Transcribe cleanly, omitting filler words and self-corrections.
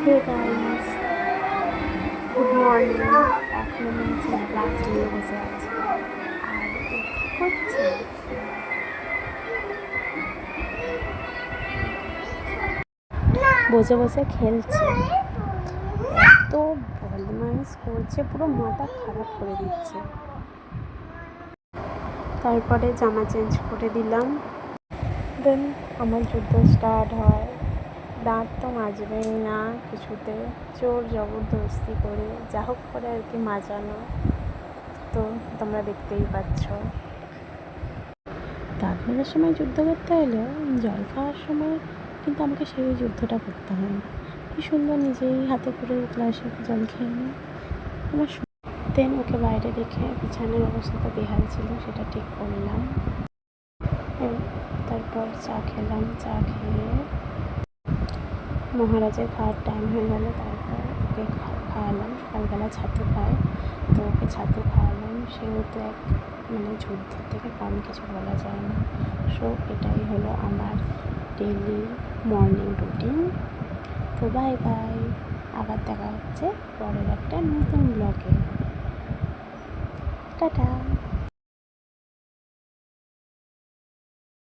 Hey guys, good morning. এখন আমি নিচে ক্লাস নিয়ে বসে আছি। আর ও কী করছে? বসে বসে খেলছে। এত বদমাইশ করছে, পুরো মাথা খারাপ করে দিচ্ছে। তারপরে জামা চেঞ্জ করে দিলাম। দেন আমার যুদ্ধ স্টার্ট হয়। দাঁত তো মাজবেই না কিছুতে, জোর জবরদস্তি করে যা হোক করে আর কি মাজানো, তো তোমরা দেখতেই পাচ্ছ। দাঁত মাজার সময় যুদ্ধ করতে হলেও জল খাওয়ার সময় কিন্তু আমাকে সেই যুদ্ধটা করতে হয় না। কি সুন্দর নিজেই হাতে করে গ্লাসে জল খেয়ে নিই আমার। দেন ওকে বাইরে রেখে বিছানার অবস্থা তো বেহাল ছিল, সেটা ঠিক করলাম। তারপর চা খেলাম। চা খেয়ে মহারাজের খাওয়ার টাইম হয়ে গেল। তারপর ওকে খাওয়ালাম। সকালবেলা ছাতু খায়, তো ওকে ছাতু খাওয়ালাম। সেও তো এক যুদ্ধ থেকে কম কিছু বলা যায় না। সো এটাই হলো আমার ডেইলি মর্নিং রুটিন। তো বাই বাই, আবার দেখা হচ্ছে পরের একটা নতুন ব্লগে। টাটা।